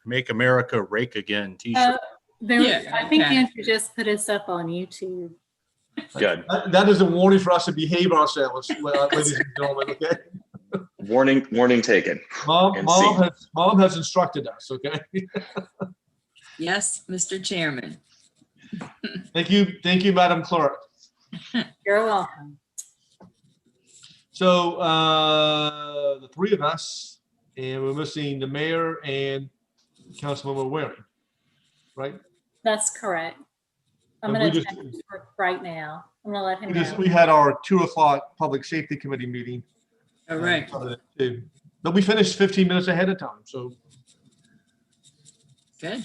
Make America Rake Again t-shirt. I think Andrew just put us up on YouTube. Good. That is a warning for us to behave ourselves, ladies and gentlemen, okay? Warning taken. Mom has instructed us, okay? Yes, Mr. Chairman. Thank you, Madam Clerk. You're welcome. So the three of us, and we're missing the mayor and Councilmember Waring, right? That's correct. I'm going to check his work right now. I'm going to let him know. We had our 2 o'clock Public Safety Committee meeting. All right. But we finished 15 minutes ahead of time, so Good.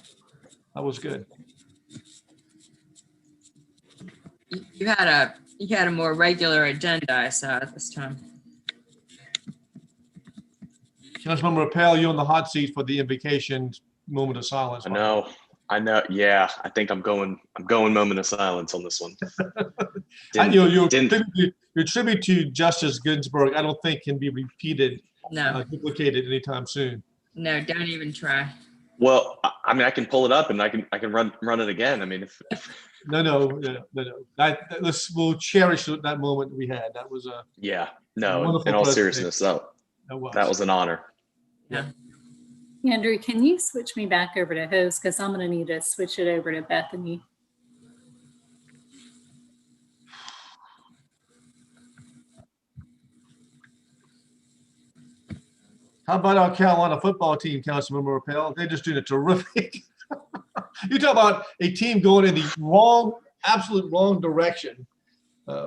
that was good. You had a more regular agenda, I saw at this time. Councilmember Appel, you're on the hot seat for the invocation moment of silence. I know. Yeah, I think I'm going moment of silence on this one. Your tribute to Justice Ginsburg, I don't think can be repeated, duplicated anytime soon. No, don't even try. Well, I mean, I can pull it up and I can run it again. I mean, if No. We'll cherish that moment we had. That was a in all seriousness, that was an honor. Yeah. Andrew, can you switch me back over to host? Because I'm going to need to switch it over to Bethany. How about our Carolina football team, Councilmember Appel? They're just doing a terrific. You talk about a team going in the absolute wrong direction.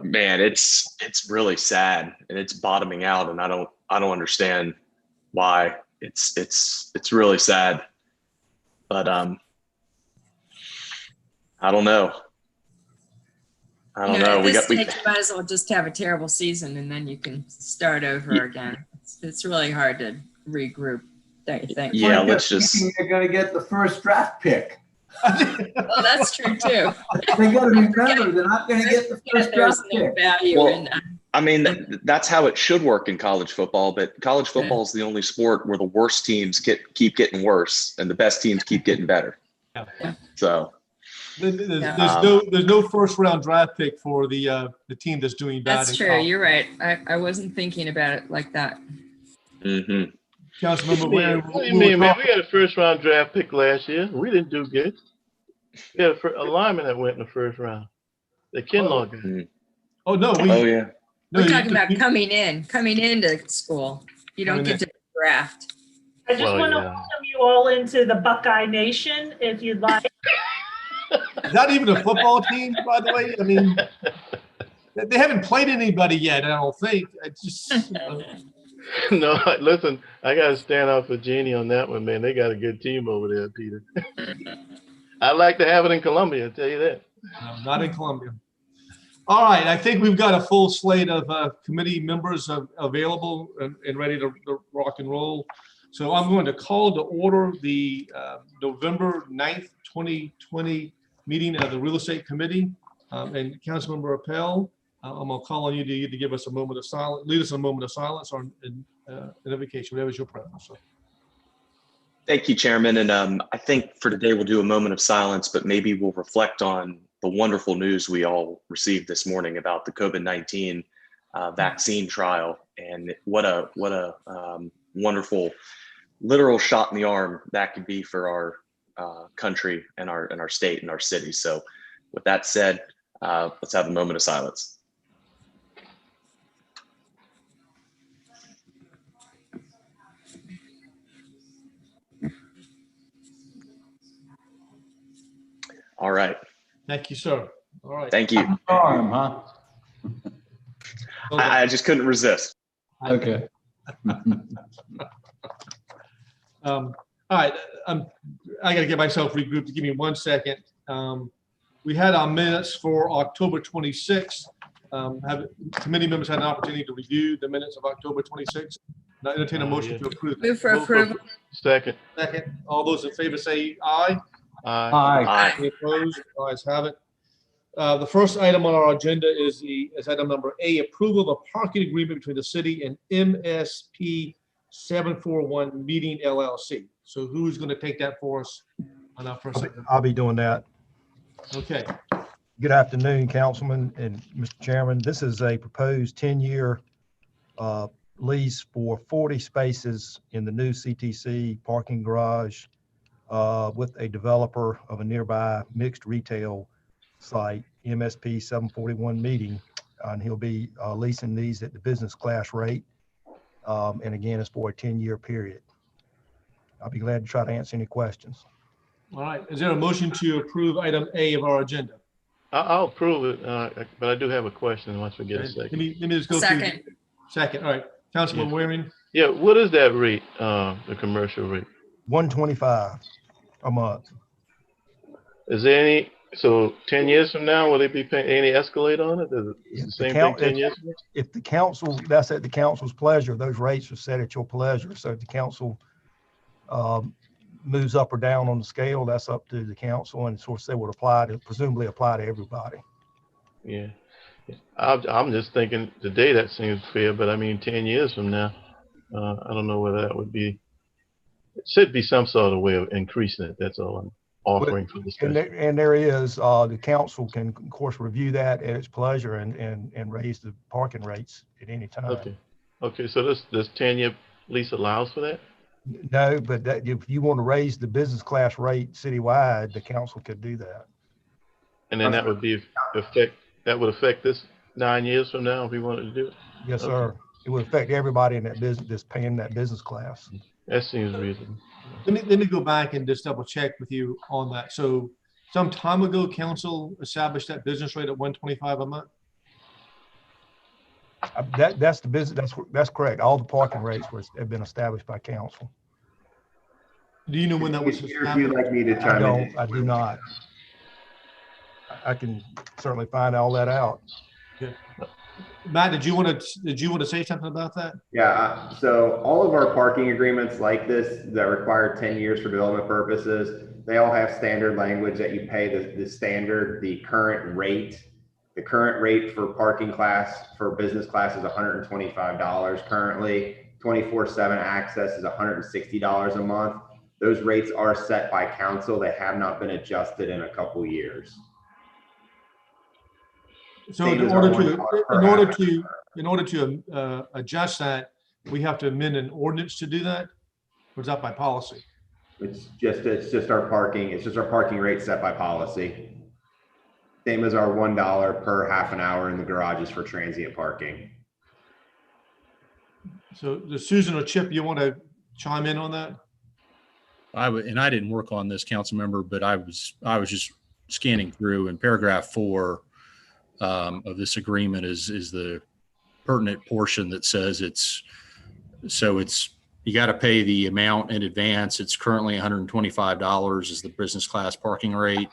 Man, it's really sad, and it's bottoming out, and I don't understand why. It's really sad, but I don't know. We might as well just have a terrible season, and then you can start over again. It's really hard to regroup, don't you think? Yeah, let's just. You're going to get the first draft pick. Well, that's true too. They got to remember they're not going to get the first draft pick. Value in that. I mean, that's how it should work in college football, but college football is the only sport where the worst teams keep getting worse and the best teams keep getting better. Yeah. So there's no first round draft pick for the team that's doing bad. That's true. You're right. I wasn't thinking about it like that. Mm-hmm. Councilmember Ware, What do you mean, man? We had a first round draft pick last year. We didn't do good. We had a lineman that went in the first round. The Kinlaw guy. Oh no, yeah. We're talking about coming into school. You don't get to draft. I just want to welcome you all into the Buckeye Nation, if you'd like. Is that even a football team, by the way? I mean, they haven't played anybody yet, I don't think. It's just. No, listen, I got to stand out for Jeannie on that one, man. They got a good team over there, Peter. I'd like to have it in Columbia, I'll tell you that. No, not in Columbia. All right, I think we've got a full slate of committee members available and ready to rock and roll. So I'm going to call to order the November 9th, 2020 meeting of the Real Estate Committee. And Councilmember Appel, I'm going to call on you to give us a moment of silence, lead us in a moment of silence or an invocation, whatever is your preference. So. Thank you, Chairman. And I think for today we'll do a moment of silence, but maybe we'll reflect on the wonderful news we all received this morning about the COVID-19 vaccine trial, and what a wonderful literal shot in the arm that could be for our country and our state and our city. So with that said, let's have a moment of silence. All right. Thank you, sir. All right. Thank you. Arm, huh? I just couldn't resist. Okay. All right. I got to get myself regrouped. Give me 1 second. We had our minutes for October 26th. Committee members had an opportunity to review the minutes of October 26th. Now entertain a motion to approve. Move for approval. Second. Second. All those in favor say aye. Aye. Any opposed? Ayes have it. The first item on our agenda is item number A, approval of a parking agreement between the city and MSP 741 Meeting LLC. So who's going to take that for us on our first item? I'll be doing that. Okay. Good afternoon, Councilman and Mr. Chairman. This is a proposed 10-year lease for 40 spaces in the new CTC parking garage with a developer of a nearby mixed retail site, MSP 741 meeting. And he'll be leasing these at the business class rate. And again, it's for a 10-year period. I'll be glad to try to answer any questions. All right. Is there a motion to approve item A of our agenda? I'll approve it, but I do have a question once we get a Let second. me just go Second. through. Second. All right. Councilman Waring. Yeah, what is that rate, the commercial rate? $125 a month. Is there any, so 10 years from now, will they be paying any Escalade on it? Is it the same thing 10 years from now? If the council, that's at the council's pleasure, those rates are set at your pleasure. So if the council moves up or down on the scale, that's up to the council, and of course they would presumably apply to everybody. Yeah. I'm just thinking today that seems fair, but I mean, 10 years from now, I don't know whether that would be, it should be some sort of way of increasing it. That's all I'm offering for discussion. And there is, the council can of course review that at its pleasure and raise the parking rates at any time. Okay. Okay. So this 10-year lease allows for that? No, but that if you want to raise the business class rate citywide, the council could do that. And then that would be that would affect this 9 years from now if we wanted to do it? Yes, sir. It would affect everybody in that business that's paying that business class. That seems reasonable. Let me go back and just double check with you on that. So some time ago, council established that business rate at $125 a month. That's the business. That's correct. All the parking rates have been established by council. Do you know when that was If you'd established? like me to chime in. I do not. I can certainly find all that out. Matt, did you want to say something about that? Yeah, so all of our parking agreements like this that require 10 years for development purposes, they all have standard language that you pay the current rate. The current rate for parking class for business class is $125 currently. 24/7 access is $160 a month. Those rates are set by council. They have not been adjusted in a couple years. So in order to adjust that, we have to amend an ordinance to do that? Or is that by policy? It's just our parking. It's just our parking rate set by policy. Same as our $1 per half an hour in the garages for transient parking. So Susan or Chip, you want to chime in on that? And I didn't work on this, council member, but I was just scanning through, and paragraph 4 of this agreement is the pertinent portion that says you got to pay the amount in advance. It's currently $125 is the business class parking rate,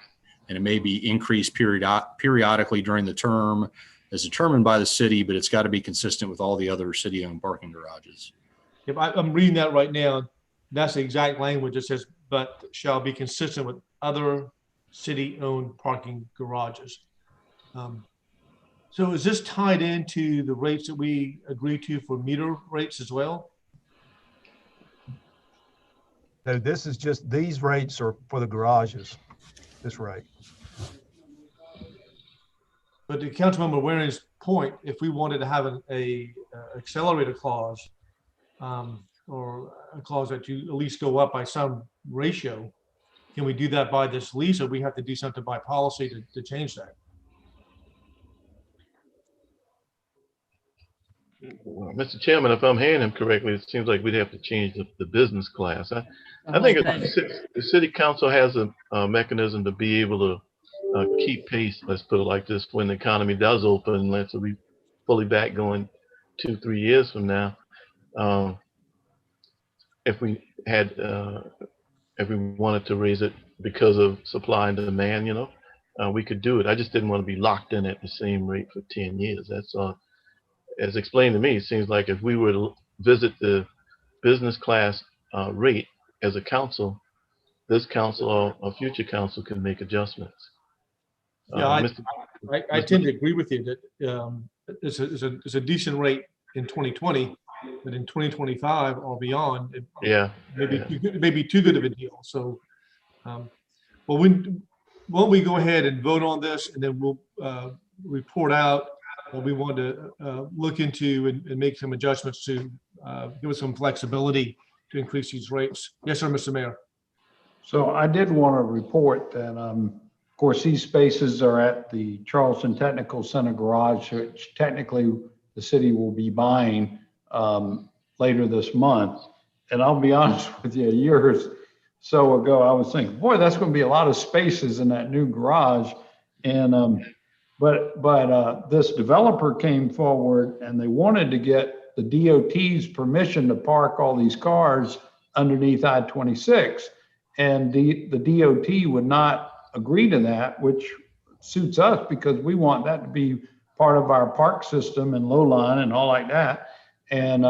and it may be increased periodically during the term as determined by the city, but it's got to be consistent with all the other city-owned parking garages. If I'm reading that right now, that's the exact language. It says, but shall be consistent with other city-owned parking garages. So is this tied into the rates that we agreed to for meter rates as well? No, this is just, these rates are for the garages, this rate. But to Councilmember Waring's point, if we wanted to have a accelerator clause, or a clause that you at least go up by some ratio, can we do that by this lease, or we have to do something by policy to change that? Well, Mr. Chairman, if I'm hearing him correctly, it seems like we'd have to change the business class. I think the city council has a mechanism to be able to keep pace, let's put it like this, when the economy does open, let's be fully back going 2-3 years from now. If we wanted to raise it because of supply and demand, we could do it. I just didn't want to be locked in at the same rate for 10 years. That's all. As explained to me, it seems like if we were to visit the business class rate as a council, this council or future council can make adjustments. Yeah, I tend to agree with you that it's a decent rate in 2020, but in 2025 or beyond, it Yeah. may be too good of a deal. So, well, won't we go ahead and vote on this, and then we'll report out what we want to look into and make some adjustments to give us some flexibility to increase these rates. Yes, sir, Mr. Mayor. So I did want to report that, of course, these spaces are at the Charleston Technical Center garage, which technically the city will be buying later this month. And I'll be honest with you, a year or so ago, I was thinking, boy, that's going to be a lot of spaces in that new garage. And but this developer came forward and they wanted to get the DOT's permission to park all these cars underneath I-26. And the DOT would not agree to that, which suits us because we want that to be part of our park system and low line and all like that. And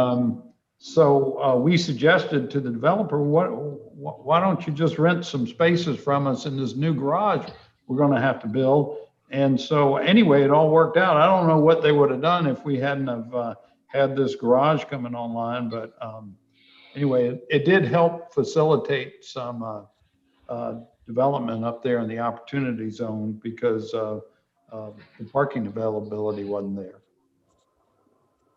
so we suggested to the developer, why don't you just rent some spaces from us in this new garage we're going to have to build? And so anyway, it all worked out. I don't know what they would have done if we hadn't have had this garage coming online, but anyway, it did help facilitate some development up there in the opportunity zone because the parking availability wasn't there.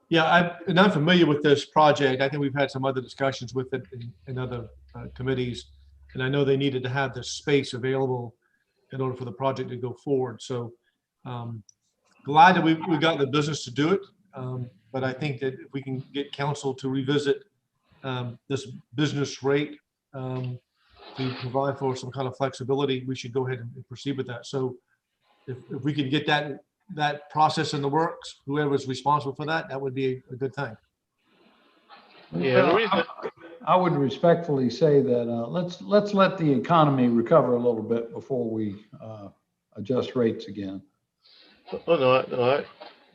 Yeah, I'm familiar with this project. I think we've had some other discussions with it in other committees, and I know they needed to have this space available in order for the project to go forward. So glad that we got the business to do it, but I think that if we can get council to revisit this business rate to provide for some kind of flexibility, we should go ahead and proceed with that. So if we could get that process in the works, whoever's responsible for that, that would be a good thing. Yeah, I would respectfully say that let's let the economy recover a little bit before we adjust rates again. Oh, no,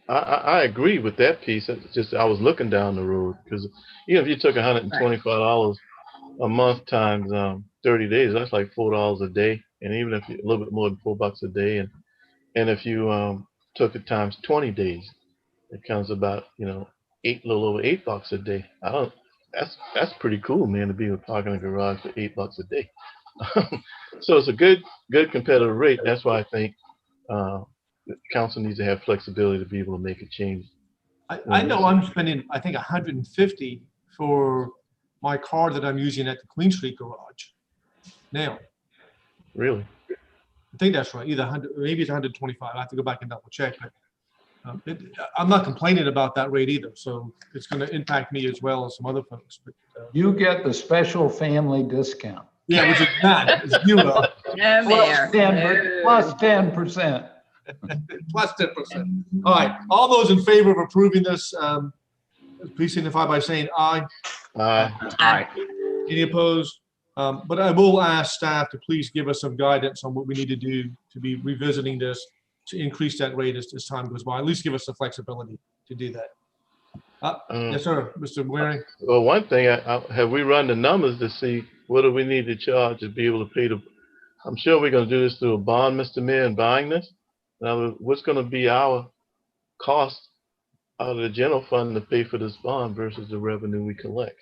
I agree with that piece. It's just I was looking down the road because if you took $125 a month times 30 days, that's like $4 a day, and even if you a little bit more than $4 a day, and if you took it times 20 days, it comes about a little over $8 a day. That's pretty cool, man, to be able to park in a garage for $8 a day. So it's a good competitive rate. That's why I think the council needs to have flexibility to be able to make a change. I know I'm spending, I think, $150 for my car that I'm using at the Queen Street garage now. Really? I think that's right. Either 100, maybe it's 125. I have to go back and double check. But I'm not complaining about that rate either. So it's going to impact me as well as some other folks. But you get the special family discount. Yeah, which is not. It's zero. Plus 10%. Plus 10%. All right. All those in favor of approving this, please signify by saying aye. Aye. Any opposed? But I will ask staff to please give us some guidance on what we need to do to be revisiting this to increase that rate as time goes by. At least give us the flexibility to do that. Yes, sir, Mr. Waring. Well, one thing, have we run the numbers to see what do we need to charge to be able to pay the? I'm sure we're going to do this through a bond, Mr. Mayor, in buying this. Now, what's going to be our cost out of the general fund to pay for this bond versus the revenue we collect?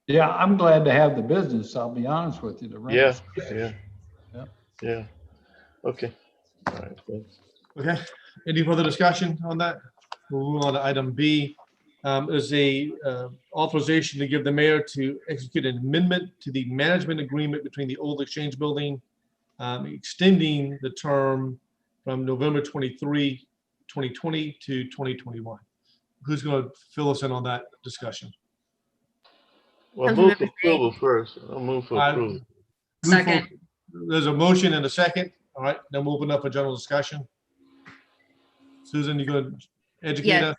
Yeah, I'm glad to have the business. I'll be honest with you. Yeah. Okay. All right. Thanks. Okay. Any further discussion on that? We'll move on to item B. Is a authorization to give the mayor to execute an amendment to the management agreement between the old Exchange Building, extending the term from November 23, 2020 to 2021. Who's going to fill us in on that discussion? Well, move for approval first. I'll move for approval. Second. There's a motion and a second. All right, then we'll open up for general discussion. Susan, you going to educate us?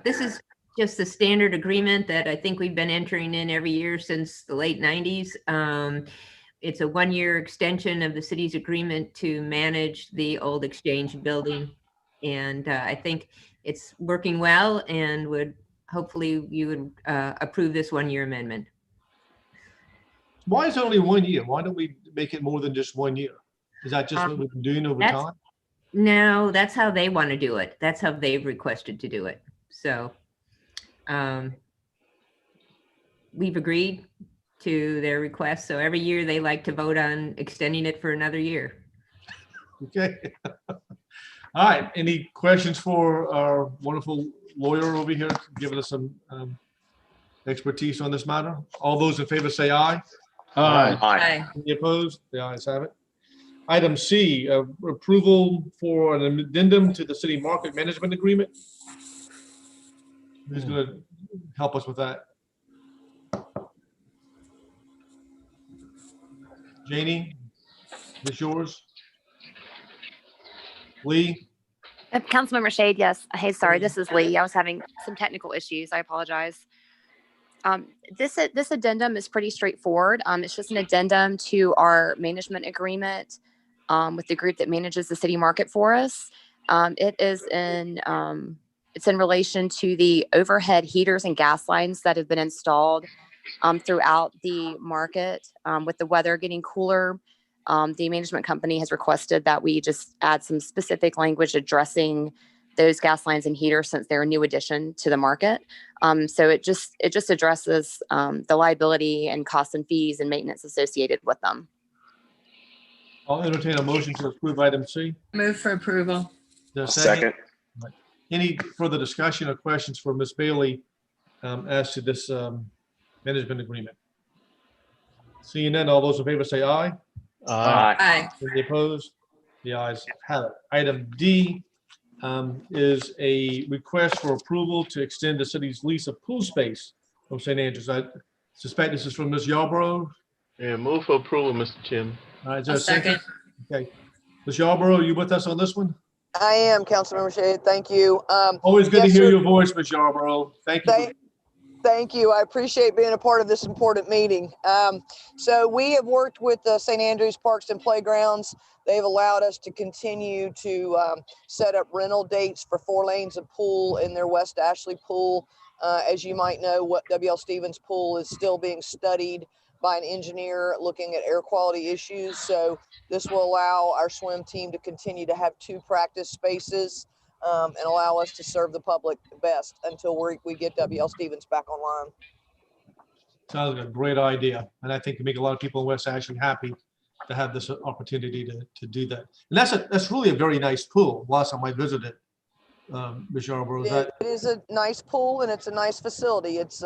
This is just the standard agreement that I think we've been entering in every year since the late 90s. It's a 1-year extension of the city's agreement to manage the old Exchange Building. And I think it's working well and would hopefully you would approve this 1-year amendment. Why is it only 1 year? Why don't we make it more than just 1 year? Is that just what we've been doing over time? No, that's how they want to do it. That's how they've requested to do it. So we've agreed to their request. So every year they like to vote on extending it for another year. Okay. All right. Any questions for our wonderful lawyer over here, giving us some expertise on this matter? All those in favor say aye. Aye. Aye. Any opposed? The ayes have it. Item C, approval for an addendum to the city market management agreement. Who's going to help us with that? Janie, this yours? Lee? Councilmember Shade, yes. Hey, sorry, this is Lee. I was having some technical issues. I apologize. This addendum is pretty straightforward. It's just an addendum to our management agreement with the group that manages the city market for us. It's in relation to the overhead heaters and gas lines that have been installed throughout the market. With the weather getting cooler, the management company has requested that we just add some specific language addressing those gas lines and heaters since they're a new addition to the market. So it just addresses the liability and costs and fees and maintenance associated with them. I'll entertain a motion to approve item C. Move for approval. There's a Second. Any further discussion or questions for Ms. Bailey as to this management agreement? Seeing none, all those in favor say aye. Aye. Any opposed? The ayes have it. Item D is a request for approval to extend the city's lease of pool space from St. Andrews. I suspect this is from Ms. Yarborough. Yeah, move for approval, Mr. Chairman. All right, is there a Second. Okay. Ms. Yarborough, are you with us on this one? I am, Councilmember Shade. Thank you. Always good to yes, hear sir. your voice, Ms. Yarborough. Thank you. Thank you. I appreciate being a part of this important meeting. So we have worked with the St. Andrews Parks and Playgrounds. They've allowed us to continue to set up rental dates for 4 lanes of pool in their West Ashley pool. As you might know, what WL Stevens pool is still being studied by an engineer looking at air quality issues. So this will allow our swim team to continue to have 2 practice spaces and allow us to serve the public best until we get WL Stevens back online. Sounds like a great idea. And I think it make a lot of people in West Ashley happy to have this opportunity to do that. And that's really a very nice pool. Last time I visited, Ms. Yarborough, It is a nice pool and it's a nice facility. It's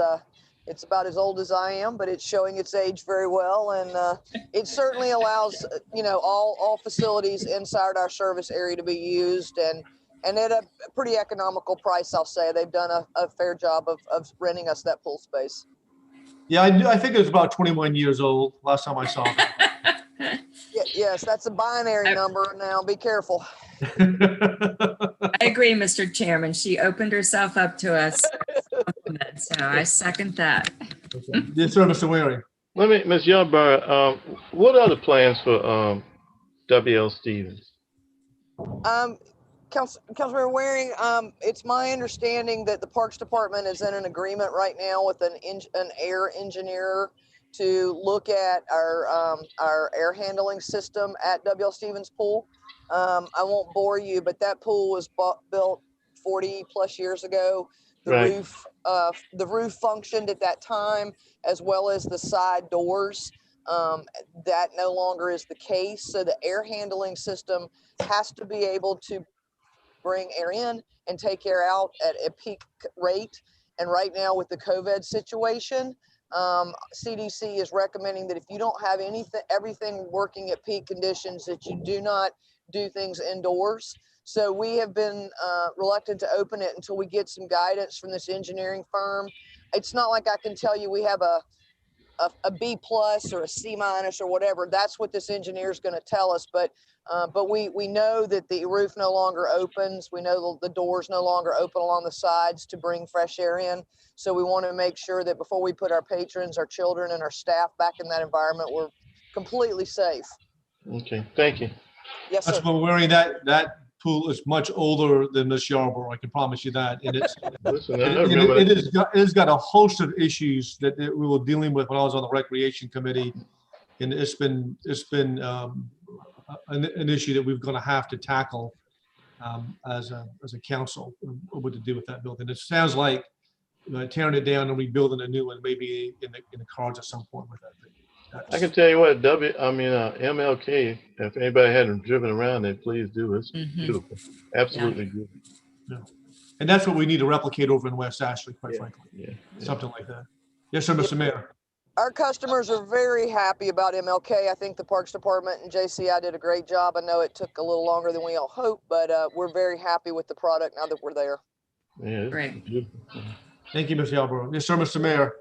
about as old as I am, but it's showing its age very well. And it certainly allows, all facilities inside our service area to be used and at a pretty economical price, I'll say. They've done a fair job of renting us that pool space. yeah, I think it was about 21 years old last time I saw it. Yes, that's a binary number now. Be careful. I agree, Mr. Chairman. She opened herself up to us. So I second that. Okay. Yes, sir, Mr. Waring. Let me, Ms. Yarborough, what are the plans for WL Stevens? Councilmember Waring, it's my understanding that the Parks Department is in an agreement right now with an air engineer to look at our air handling system at WL Stevens Pool. I won't bore you, but that pool was built 40 plus years ago. The roof functioned at that time, as well as the side doors. That no longer is the case. So the air handling system has to be able to bring air in and take air out at a peak rate. And right now with the COVID situation, CDC is recommending that if you don't have everything working at peak conditions, that you do not do things indoors. So we have been reluctant to open it until we get some guidance from this engineering firm. It's not like I can tell you we have a B plus or a C minus or whatever. That's what this engineer is going to tell us. But we know that the roof no longer opens. We know the doors no longer open along the sides to bring fresh air in. So we want to make sure that before we put our patrons, our children, and our staff back in that environment, we're completely safe. Okay, thank you. Yes, sir. That's what we're wearing. That pool is much older than Miss Yarborough. I can promise you that. And it's it has got a host of issues that we were dealing with when I was on the recreation committee, and it's been an issue that we're going to have to tackle as a council, what to do with that building. It sounds like tearing it down and rebuilding a new one, maybe in the cards at some point with that thing. I can tell you what, MLK, if anybody hadn't driven around it, please do. It's beautiful. Absolutely beautiful. Yeah. And that's what we need to replicate over in West Ashley, quite frankly. Yeah. Something like that. Yes, sir, Mr. Mayor. Our customers are very happy about MLK. I think the Parks Department and JCI did a great job. I know it took a little longer than we all hoped, but we're very happy with the product now that we're there. Yeah, Great. beautiful. Thank you, Mr. Yarborough. Yes, sir, Mr. Mayor.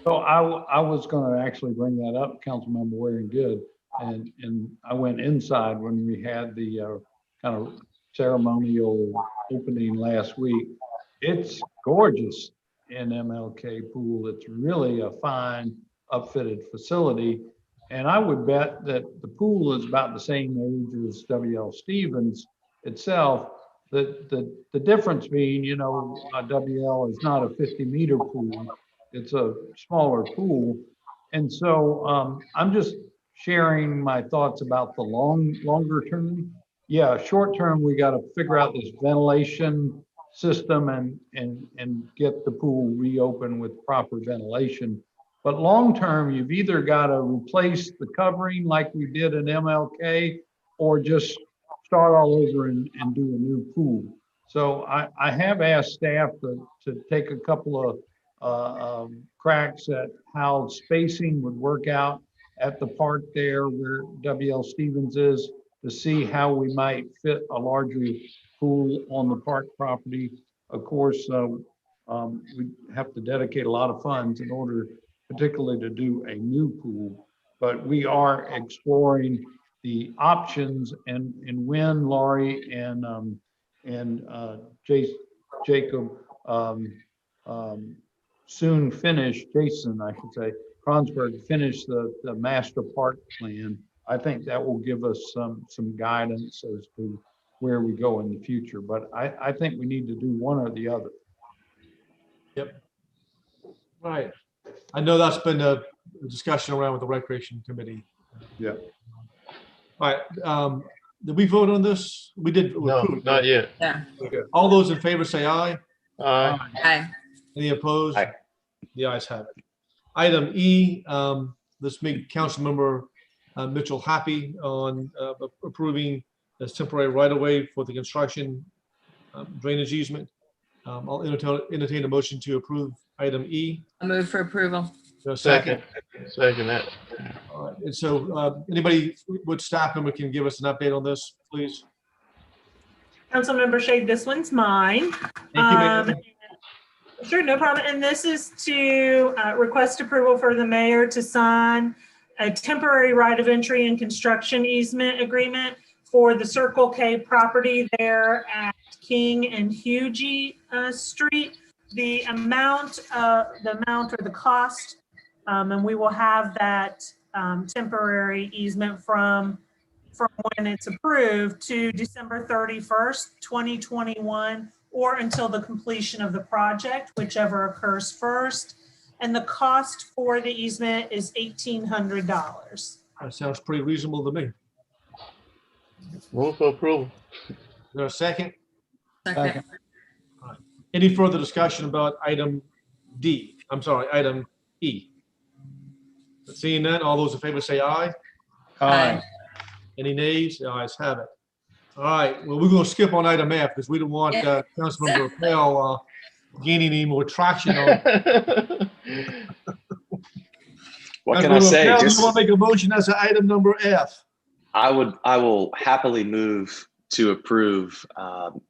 So I was going to actually bring that up, Councilmember Waring did, and I went inside when we had the kind of ceremonial opening last week. It's gorgeous in MLK Pool. It's really a fine upfitted facility, and I would bet that the pool is about the same age as W.L. Stevens itself. The difference being, you know, WL is not a 50-meter pool. It's a smaller pool. And so I'm just sharing my thoughts about the longer term. Yeah, short term, we got to figure out this ventilation system and get the pool reopened with proper ventilation. But long term, you've either got to replace the covering like we did in MLK, or just start all over and do a new pool. So I have asked staff to take a couple of cracks at how spacing would work out at the park there where W.L. Stevens is, to see how we might fit a larger pool on the park property. Of course, we have to dedicate a lot of funds in order particularly to do a new pool, but we are exploring the options, and when Laurie and Jacob soon finish, Jason, I should say, Kronsberg finish the master park plan, I think that will give us some guidance as to where we go in the future. But I think we need to do one or the other. Yep. Right. I know that's been a discussion around with the Recreation Committee. Yeah. All right. Did we vote on this? We did. No, not yet. Yeah. Okay. All those in favor say aye. Aye. Aye. Any opposed? Aye. The ayes have it. Item E, let's make Councilmember Mitchell happy on approving this temporary right-of-way for the construction drainage easement. I'll entertain a motion to approve item E. I move for approval. So second. Second that. All right. And so anybody with staff member can give us an update on this, please. Councilmember Shade, this one's mine. Thank you, ma'am. Sure, no problem. And this is to request approval for the mayor to sign a temporary right of entry and construction easement agreement for the Circle K property there at King and Hugie Street. The amount or the cost, and we will have that temporary easement from when it's approved to December 31st, 2021, or until the completion of the project, whichever occurs first. And the cost for the easement is $1,800. That sounds pretty reasonable to me. Move for approval. Is there a second? Second. All right. Any further discussion about item D? I'm sorry, item E. Seeing none, all those in favor say aye. Aye. Any nays? The ayes have it. All right, well, we're going to skip on item F because we don't want Councilmember Rappel gaining any more traction on. What can I say? Rappel, you want to make a motion as to item number F? I will happily move to approve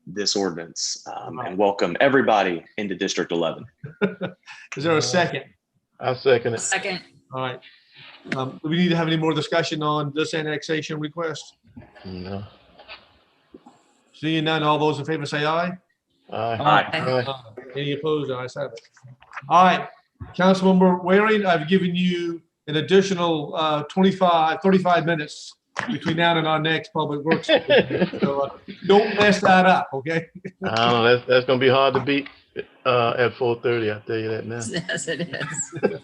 this ordinance and welcome everybody into District 11. Is there a second? I'll second it. Second. All right. Do we need to have any more discussion on this annexation request? No. Seeing none, all those in favor say aye. Aye. Any opposed? The ayes have it. All right, Councilmember Waring, I've given you an additional 35 minutes between now and our next public works. So don't mess that up, okay? I don't know. That's going to be hard to beat at 4:30. I'll tell you that now. Yes, it is.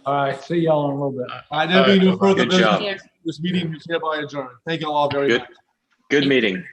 All right, see y'all in a little bit. All right, there'll be no further Good job. business. This meeting is hereby adjourned. Thank you all very much. Good meeting.